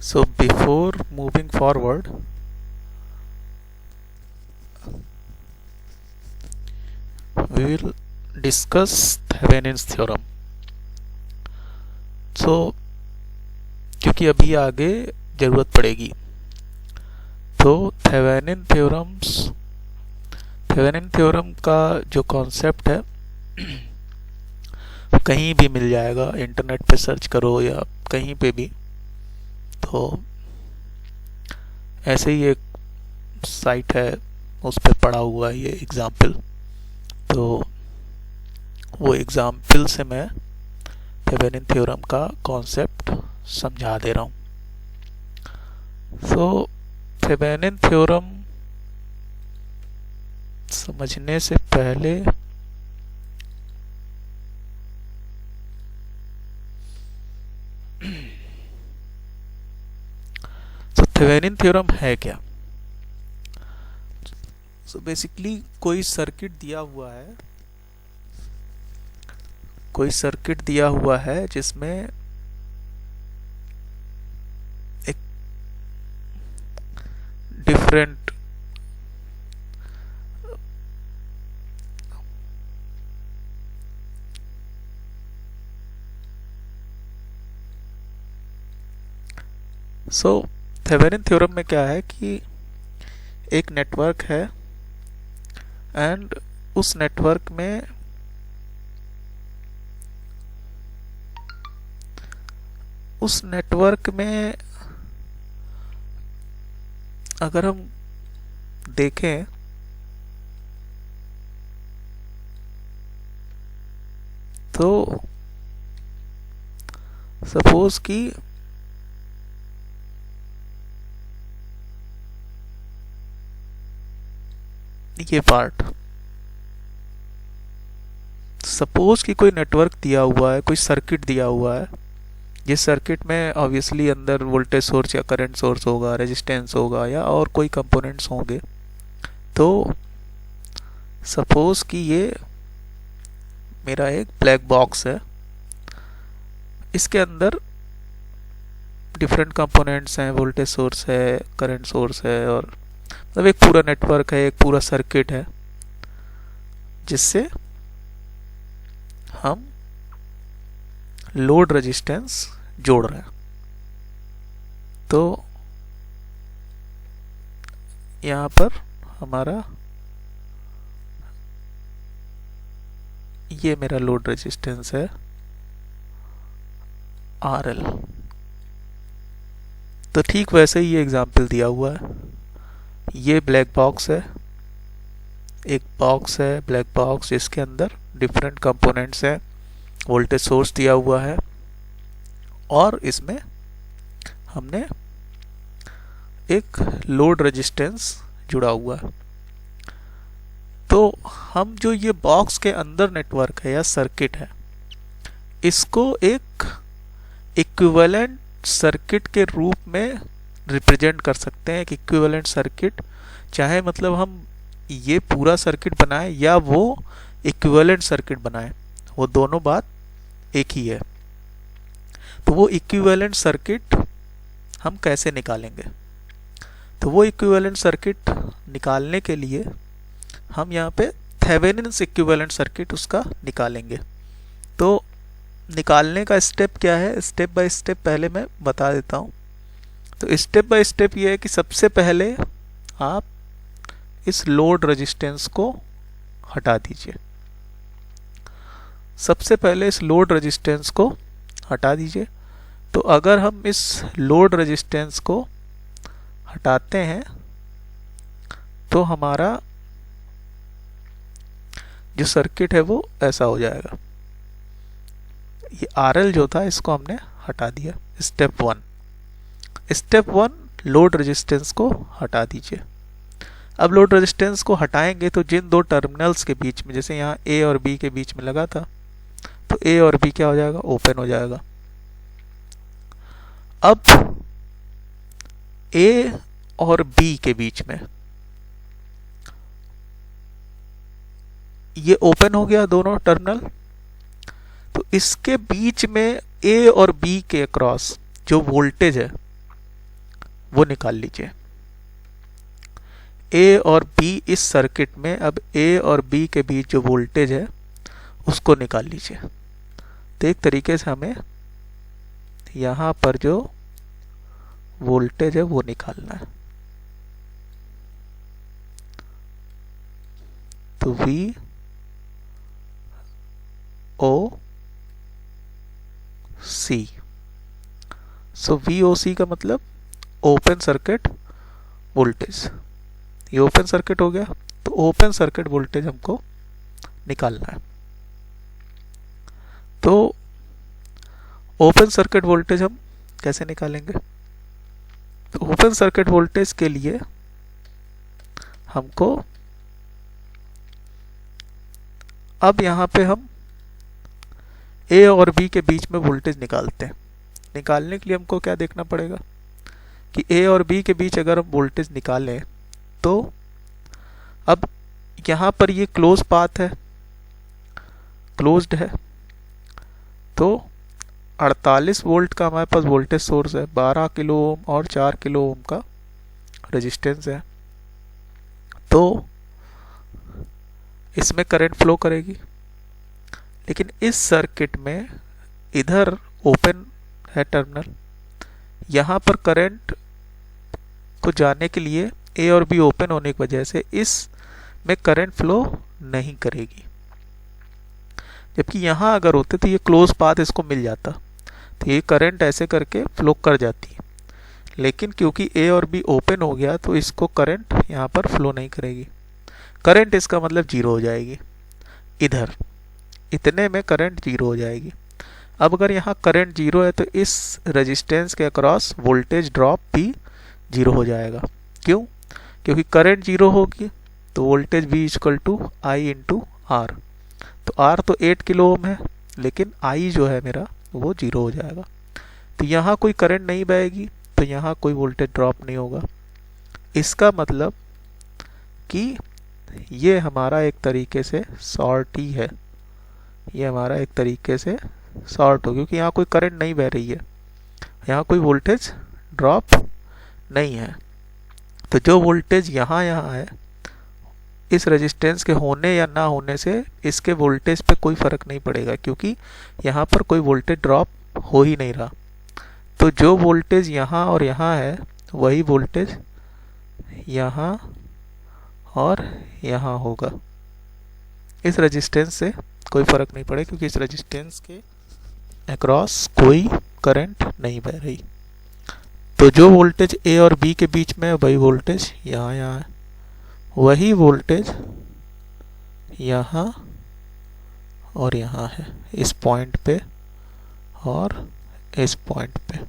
So before moving forward, we will discuss Thevenin's theorem. So क्योंकि अभी आगे ज़रूरत पड़ेगी, तो थेवेनिन थ्योरम का जो कॉन्सेप्ट है कहीं भी मिल जाएगा, इंटरनेट पे सर्च करो या कहीं पे भी। तो ऐसे ही एक साइट है, उस पर पड़ा हुआ है ये एग्जाम्पल। तो वो एग्जाम्पल से मैं थेवेनिन थ्योरम का कॉन्सेप्ट समझा दे रहा हूँ। सो थेवेनिन थ्योरम समझने से पहले तो थेवेनिन थ्योरम है क्या? सो बेसिकली कोई सर्किट दिया हुआ है जिसमें एक डिफरेंट थेवेनिन थ्योरम में क्या है कि एक नेटवर्क है एंड उस नेटवर्क में अगर हम देखें तो सपोज कि ये पार्ट, सपोज कि कोई नेटवर्क दिया हुआ है, कोई सर्किट दिया हुआ है। जिस सर्किट में ऑब्वियसली अंदर वोल्टेज सोर्स या करंट सोर्स होगा, रेजिस्टेंस होगा या और कोई कंपोनेंट्स होंगे। तो सपोज कि ये मेरा एक ब्लैक बॉक्स है, इसके अंदर डिफरेंट कंपोनेंट्स हैं, वोल्टेज सोर्स है, करंट सोर्स है, और मतलब एक पूरा नेटवर्क है, एक पूरा सर्किट है जिससे हम लोड रेजिस्टेंस जोड़ रहे हैं। तो यहाँ पर हमारा ये मेरा लोड रेजिस्टेंस है RL। तो ठीक वैसे ही ये एग्जाम्पल दिया हुआ है। ये ब्लैक बॉक्स है, एक बॉक्स है ब्लैक बॉक्स, जिसके अंदर डिफरेंट कंपोनेंट्स हैं, वोल्टेज सोर्स दिया हुआ है और इसमें हमने एक लोड रेजिस्टेंस जुड़ा हुआ है। तो हम जो ये बॉक्स के अंदर नेटवर्क है या सर्किट है, इसको एक इक्विवेलेंट सर्किट के रूप में रिप्रेजेंट कर सकते हैं। एक इक्विवेलेंट सर्किट, चाहे मतलब हम ये पूरा सर्किट बनाएं या वो इक्विवेलेंट सर्किट बनाएं, वो दोनों बात एक ही है। तो वो इक्विवेलेंट सर्किट हम कैसे निकालेंगे? तो वो इक्विवेलेंट सर्किट निकालने के लिए हम यहाँ पे थेवेनिन्स इक्विवेलेंट सर्किट उसका निकालेंगे। तो निकालने का स्टेप क्या है, स्टेप बाय स्टेप पहले मैं बता देता हूँ। तो स्टेप बाय स्टेप ये है कि सबसे पहले आप इस लोड रेजिस्टेंस को हटा दीजिए। सबसे पहले इस लोड रेजिस्टेंस को हटा दीजिए। तो अगर हम इस लोड रेजिस्टेंस को हटाते हैं तो हमारा जो सर्किट है वो ऐसा हो जाएगा। ये RL जो था इसको हमने हटा दिया। स्टेप वन, लोड रेजिस्टेंस को हटा दीजिए। अब लोड रेजिस्टेंस को हटाएंगे तो जिन दो टर्मिनल्स के बीच में, जैसे यहाँ A और B के बीच में लगा था, तो A और B क्या हो जाएगा, ओपन हो जाएगा। अब A और B के बीच में ये ओपन हो गया दोनों टर्मिनल। तो इसके बीच में A और B के अक्रॉस जो वोल्टेज है वो निकाल लीजिए। ए और बी इस सर्किट में, अब ए और बी के बीच जो वोल्टेज है उसको निकाल लीजिए। तो एक तरीके से हमें यहाँ पर जो वोल्टेज है वो निकालना है। तो वी ओ सी, सो वी ओ सी का मतलब ओपन सर्किट वोल्टेज। ये ओपन सर्किट हो गया, तो ओपन सर्किट वोल्टेज हमको निकालना है। तो ओपन सर्किट वोल्टेज हम कैसे निकालेंगे? तो ओपन सर्किट वोल्टेज के लिए हमको, अब यहाँ पे हम ए और बी के बीच में वोल्टेज निकालते हैं। निकालने के लिए हमको क्या देखना पड़ेगा कि ए और बी के बीच अगर हम वोल्टेज निकालें तो अब यहाँ पर ये क्लोज पाथ है, क्लोज्ड है, तो 48 वोल्ट का हमारे पास वोल्टेज सोर्स है, 12 किलो ओम और 4 किलो ओम का रेजिस्टेंस है, तो इसमें करंट फ्लो करेगी। लेकिन इस सर्किट में इधर ओपन है टर्मिनल, यहाँ पर करंट को जाने के लिए ए और बी ओपन होने की वजह से इसमें करंट फ्लो नहीं करेगी। जबकि यहाँ अगर होते तो ये क्लोज पाथ इसको मिल जाता, तो ये करंट ऐसे करके फ्लो कर जाती। लेकिन क्योंकि ए और बी ओपन हो गया तो इसको करंट यहाँ पर फ्लो नहीं करेगी। करंट इसका मतलब जीरो हो जाएगी, इधर इतने में करंट जीरो हो जाएगी। अब अगर यहाँ करंट जीरो है तो इस रेजिस्टेंस के अक्रॉस वोल्टेज ड्रॉप भी जीरो हो जाएगा। क्यों? क्योंकि करंट जीरो होगी तो voltage V equal to I into R. तो आर तो 8 किलो ओम है, लेकिन आई जो है मेरा वो जीरो हो जाएगा। तो यहाँ कोई करंट नहीं बहेगी, तो यहाँ कोई वोल्टेज ड्रॉप नहीं होगा। इसका मतलब कि ये हमारा एक तरीके से शॉर्ट ही है, ये हमारा एक तरीके से शॉर्ट हो, क्योंकि यहाँ कोई करंट नहीं बह रही है, यहाँ कोई वोल्टेज ड्रॉप नहीं है। तो जो वोल्टेज यहाँ है, इस रेजिस्टेंस के होने या ना होने से इसके वोल्टेज पे कोई फ़र्क नहीं पड़ेगा, क्योंकि यहाँ पर कोई वोल्टेज ड्रॉप हो ही नहीं रहा। तो जो वोल्टेज यहाँ और यहाँ है वही वोल्टेज यहाँ और यहाँ होगा। इस रेजिस्टेंस से कोई फ़र्क नहीं पड़ेगा, क्योंकि इस रेजिस्टेंस के अक्रॉस कोई करंट नहीं बह रही। तो जो वोल्टेज ए और बी के बीच में है वही वोल्टेज यहाँ है, वही वोल्टेज यहाँ और यहाँ है, इस पॉइंट पे और इस पॉइंट पे।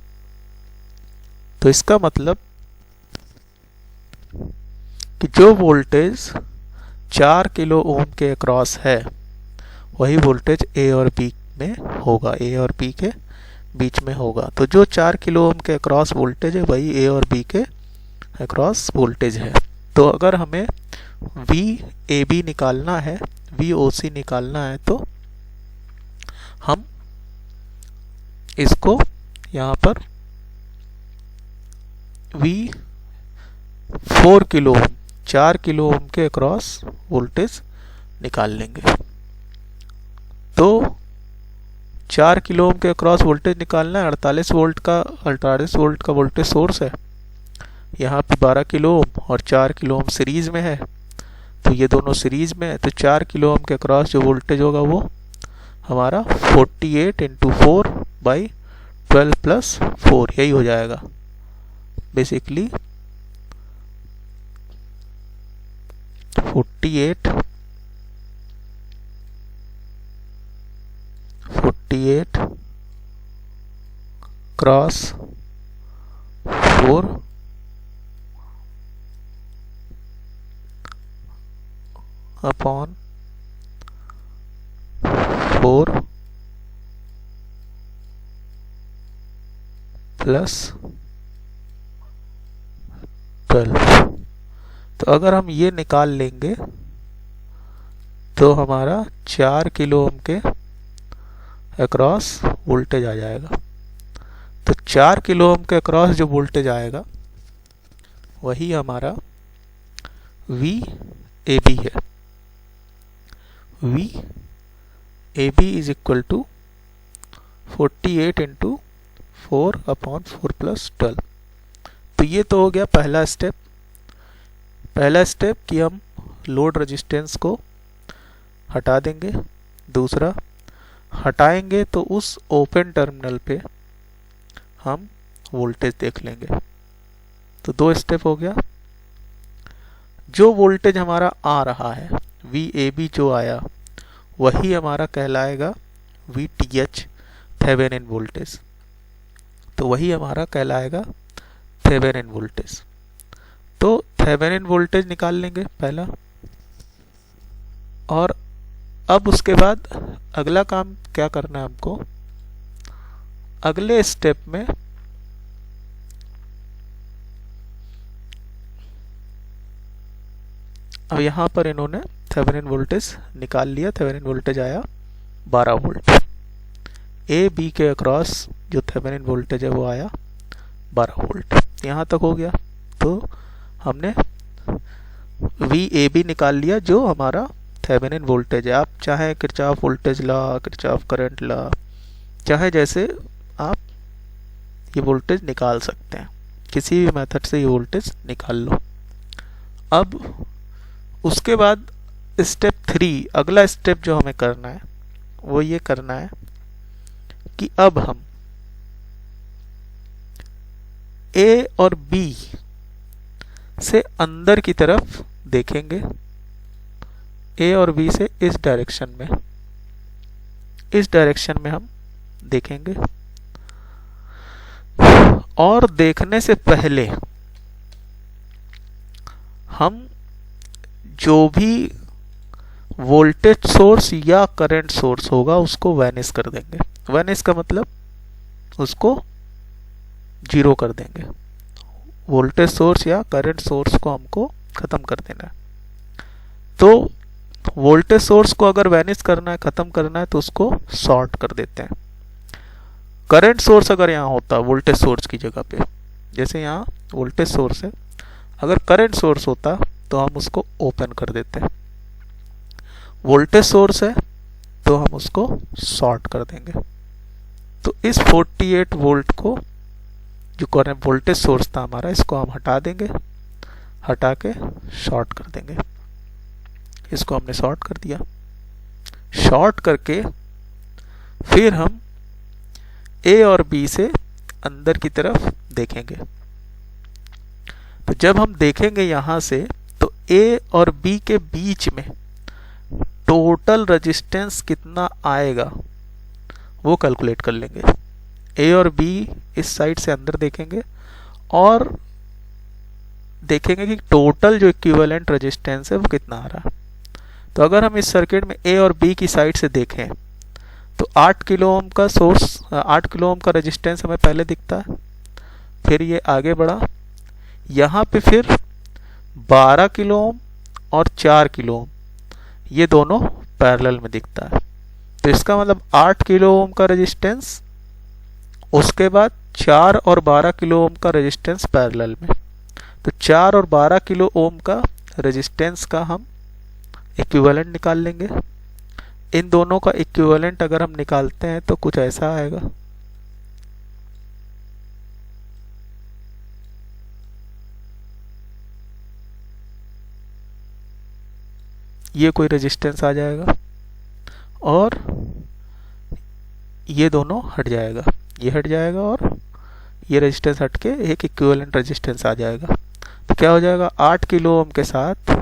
तो इसका मतलब कि जो वोल्टेज 4 किलो ओम के अक्रॉस है वही वोल्टेज ए और बी में होगा, ए और बी के बीच में होगा। तो जो 4 किलो ओम के अक्रॉस वोल्टेज है वही ए और बी के अक्रॉस वोल्टेज है। तो अगर हमें वी ए बी निकालना है, वी ओ सी निकालना है, तो हम इसको यहाँ पर V 4 kilo ohm, 4 kilo ohm के अक्रॉस वोल्टेज निकाल लेंगे। तो 4 किलो ओम के अक्रॉस वोल्टेज निकालना है। 48 वोल्ट का वोल्टेज सोर्स है, यहाँ पे 12 किलो ओम और 4 किलो ओम सीरीज में है, तो ये दोनों सीरीज में है। तो 4 किलो ओम के अक्रॉस जो वोल्टेज होगा वो हमारा 48 इंटू 4 बाई 12 प्लस 4, यही हो जाएगा बेसिकली 48 क्रॉस 4 अपॉन 4 प्लस 12। तो अगर हम ये निकाल लेंगे तो हमारा 4 किलो ओम के अक्रॉस वोल्टेज आ जाएगा। तो 4 किलो ओम के अक्रॉस जो वोल्टेज आएगा वही हमारा वी ए बी है। V A B is equal to 48 into 4/4 plus 12। तो ये तो हो गया पहला स्टेप। पहला स्टेप कि हम लोड रेजिस्टेंस को हटा देंगे। दूसरा, हटाएंगे तो उस ओपन टर्मिनल पे हम वोल्टेज देख लेंगे। तो 2 स्टेप हो गया। जो वोल्टेज हमारा आ रहा है वी ए बी जो आया वही हमारा कहलाएगा we T H Thevenin voltage. तो वही हमारा कहलाएगा थेवेनिन वोल्टेज। तो थेवेनिन वोल्टेज निकाल लेंगे पहला। और अब उसके बाद अगला काम क्या करना है हमको, अगले स्टेप में अब यहाँ पर इन्होंने थेवेनिन वोल्टेज निकाल लिया। थेवेनिन वोल्टेज आया 12 वोल्ट। ए बी के अक्रॉस जो थेवेनिन वोल्टेज है वो आया 12 वोल्ट। यहाँ तक हो गया। तो हमने वी ए बी निकाल लिया जो हमारा थेवेनिन वोल्टेज है। आप चाहे Kirchhoff voltage law, Kirchhoff current law, चाहे जैसे आप ये वोल्टेज निकाल सकते हैं, किसी भी मेथड से ये वोल्टेज निकाल लो। अब उसके बाद स्टेप 3, अगला स्टेप जो हमें करना है वो ये करना है कि अब हम ए और बी से अंदर की तरफ देखेंगे। ए और बी से इस डायरेक्शन में हम देखेंगे। और देखने से पहले हम जो भी वोल्टेज सोर्स या करंट सोर्स होगा उसको वैनिश कर देंगे। वैनिश का मतलब उसको जीरो कर देंगे। वोल्टेज सोर्स या करंट सोर्स को हमको खत्म कर देना है। तो वोल्टेज सोर्स को अगर वैनिश करना है, खत्म करना है, तो उसको शॉर्ट कर देते हैं। करंट सोर्स अगर यहाँ होता वोल्टेज सोर्स की जगह पे, जैसे यहाँ वोल्टेज सोर्स है, अगर करंट सोर्स होता तो हम उसको ओपन कर देते हैं। वोल्टेज सोर्स है तो हम उसको शॉर्ट कर देंगे। तो इस 48 वोल्ट को जो करंट वोल्टेज सोर्स था हमारा, इसको हम हटा देंगे, हटा के शॉर्ट कर देंगे। इसको हमने शॉर्ट कर दिया। शॉर्ट करके फिर हम ए और बी से अंदर की तरफ देखेंगे। तो जब हम देखेंगे यहां से, तो ए और बी के बीच में टोटल रेजिस्टेंस कितना आएगा वो कैलकुलेट कर लेंगे। ए और बी इस साइड से अंदर देखेंगे और देखेंगे कि टोटल जो इक्विवेलेंट रेजिस्टेंस है वो कितना आ रहा है। तो अगर हम इस सर्किट में ए और बी की साइड से देखें तो 8 किलो ओम का सोर्स, 8 किलो ओम का रेजिस्टेंस हमें पहले दिखता है। फिर ये आगे बढ़ा, यहाँ पे फिर 12 किलो ओम और 4 किलो ओम ये दोनों पैरेलल में दिखता है। तो इसका मतलब 8 किलो ओम का रेजिस्टेंस, उसके बाद 4 और 12 किलो ओम का रेजिस्टेंस पैरेलल में। तो 4 और 12 किलो ओम का रेजिस्टेंस का हम इक्विवेलेंट निकाल लेंगे। इन दोनों का इक्विवेलेंट अगर हम निकालते हैं तो कुछ ऐसा आएगा। ये कोई रेजिस्टेंस आ जाएगा और ये दोनों हट जाएगा, ये हट जाएगा और ये रेजिस्टेंस हट के एक इक्विवेलेंट रेजिस्टेंस आ जाएगा। तो क्या हो जाएगा, 8 किलो ओम के साथ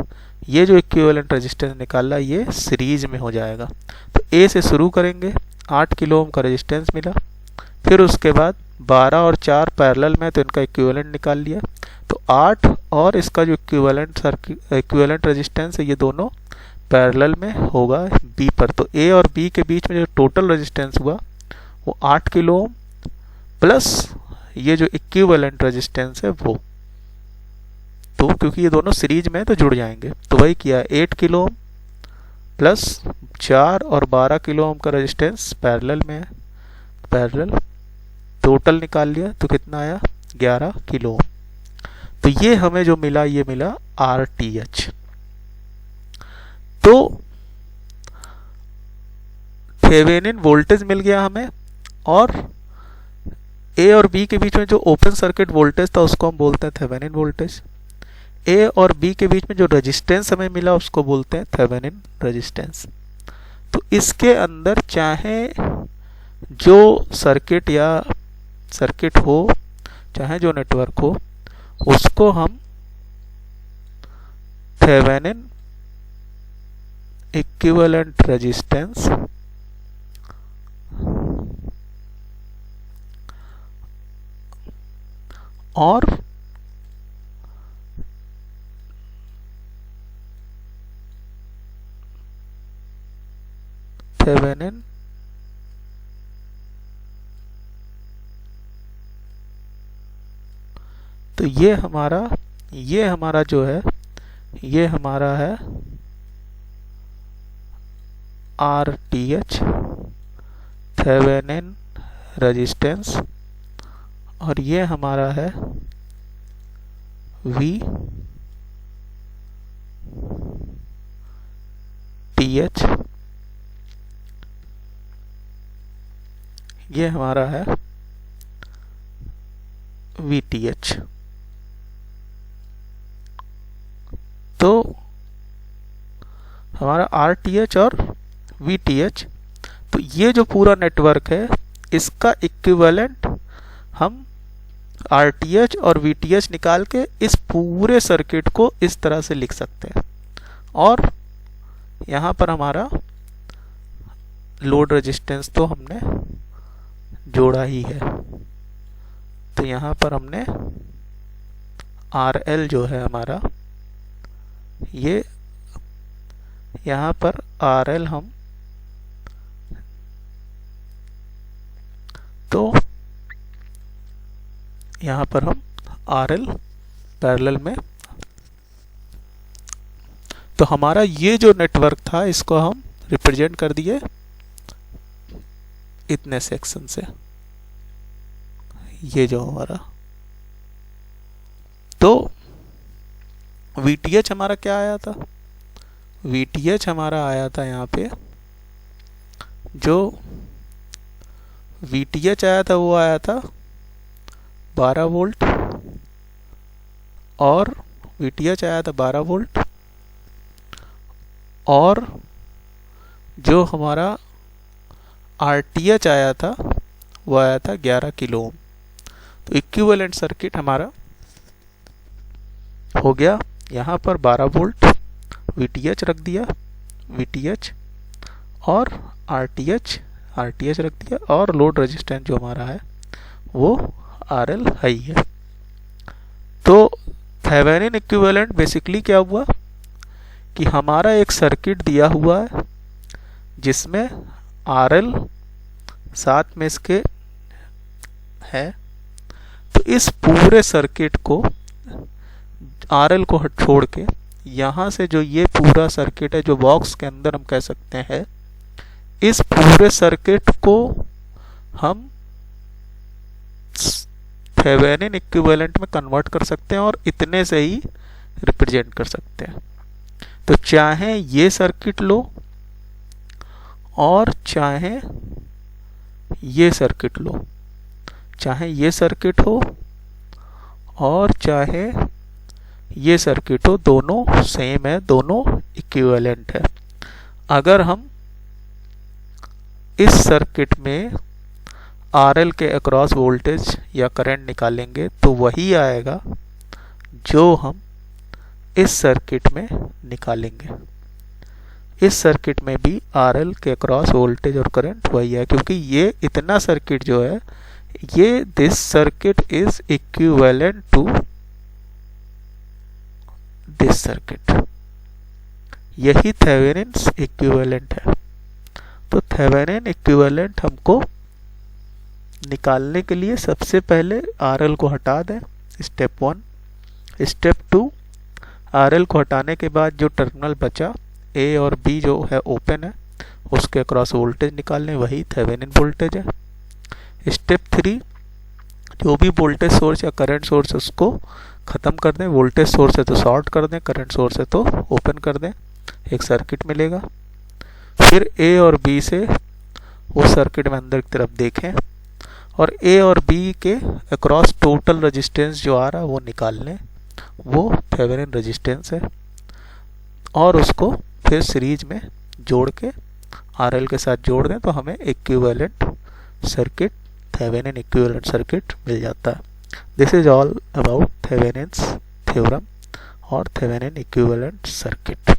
ये जो इक्विवेलेंट रेजिस्टेंस निकाला ये सीरीज में हो जाएगा। तो ए से शुरू करेंगे, 8 किलो ओम का रेजिस्टेंस मिला, फिर उसके बाद 12 और 4 पैरेलल में, तो इनका इक्विवेलेंट निकाल लिया। तो 8 और इसका जो इक्विवेलेंट रेजिस्टेंस है ये दोनों पैरेलल में होगा बी पर। तो ए और बी के बीच में जो टोटल रेजिस्टेंस हुआ वो 8 किलो ओम प्लस ये जो इक्विवेलेंट रेजिस्टेंस है वो, तो क्योंकि ये दोनों सीरीज में तो जुड़ जाएंगे। तो वही किया, 8 किलो ओम प्लस 4 और 12 किलो ओम का रेजिस्टेंस पैरेलल में है, पैरेलल टोटल निकाल लिया तो कितना आया, 11 किलो ओम। तो ये हमें जो मिला ये मिला RTH। तो थेवेनिन वोल्टेज मिल गया हमें, और ए और बी के बीच में जो ओपन सर्किट वोल्टेज था उसको हम बोलते हैं थेवेनिन वोल्टेज। ए और बी के बीच में जो रेजिस्टेंस हमें मिला उसको बोलते हैं थेवेनिन रेजिस्टेंस। तो इसके अंदर चाहे जो सर्किट या सर्किट हो, चाहे जो नेटवर्क हो, उसको हम थेवेनिन इक्विवेलेंट रेजिस्टेंस और थेवेनिन तो ये हमारा जो है ये हमारा है RTH थेवेनिन रेजिस्टेंस, और ये हमारा है VTH, ये हमारा है VTH। तो हमारा RTH और VTH, तो ये जो पूरा नेटवर्क है इसका इक्विवेलेंट हम RTH और VTH निकाल के इस पूरे सर्किट को इस तरह से लिख सकते हैं। और यहाँ पर हमारा लोड रेजिस्टेंस तो हमने जोड़ा ही है, तो यहाँ पर हमने RL जो है हमारा, ये यहाँ पर RL हम तो यहाँ पर हम RL पैरेलल में, तो हमारा ये जो नेटवर्क था इसको हम रिप्रेजेंट कर दिए इतने सेक्शन से। ये जो हमारा, तो VTH हमारा क्या आया था, VTH हमारा आया था यहाँ पे, जो VTH आया था वो आया था 12 वोल्ट, और VTH आया था 12 वोल्ट, और जो हमारा RTH आया था वो आया था 11 किलो ओम। तो इक्विवेलेंट सर्किट हमारा हो गया, यहाँ पर 12 वोल्ट VTH रख दिया, VTH, और RTH रख दिया, और लोड रेजिस्टेंस जो हमारा है वो RL हाई है। तो थेवेनिन इक्विवेलेंट बेसिकली क्या हुआ कि हमारा एक सर्किट दिया हुआ है जिसमें RL साथ में इसके है, तो इस पूरे सर्किट को RL को छोड़ के यहाँ से जो ये पूरा सर्किट है, जो बॉक्स के अंदर हम कह सकते हैं, इस पूरे सर्किट को हम थेवेनिन इक्विवेलेंट में कन्वर्ट कर सकते हैं और इतने से ही रिप्रेजेंट कर सकते हैं। तो चाहे ये सर्किट लो और चाहे ये सर्किट लो, चाहे ये सर्किट हो और चाहे ये सर्किट हो, दोनों सेम है, दोनों इक्विवेलेंट है। अगर हम इस सर्किट में RL के अक्रॉस वोल्टेज या करंट निकालेंगे तो वही आएगा जो हम इस सर्किट में निकालेंगे। इस सर्किट में भी RL के अक्रॉस वोल्टेज और करंट वही है, क्योंकि ये इतना सर्किट जो है, ये this circuit is equivalent to this circuit, यही थेवेनिन इक्विवेलेंट है। तो थेवेनिन इक्विवेलेंट हमको निकालने के लिए सबसे पहले RL को हटा दें, स्टेप 1। स्टेप 2, RL को हटाने के बाद जो टर्मिनल बचा A और B जो है ओपन है, उसके अक्रॉस वोल्टेज निकालने, वही थेवेनिन वोल्टेज है। स्टेप 3, जो भी वोल्टेज सोर्स या करंट सोर्स उसको ख़त्म कर दें। वोल्टेज सोर्स है तो शॉर्ट कर दें, करंट सोर्स है तो ओपन कर दें, एक सर्किट मिलेगा। फिर ए और बी से वो सर्किट में अंदर की तरफ देखें और ए और बी के अक्रॉस टोटल रेजिस्टेंस जो आ रहा है वो निकाल लें, वो थेवेनिन रेजिस्टेंस है। और उसको फिर सीरीज में जोड़ के आरएल के साथ जोड़ दें तो हमें equivalent circuit, Thevenin equivalent circuit मिल जाता है। This is all about Thevenin's theorem और थेवेनिन इक्विवेलेंट सर्किट।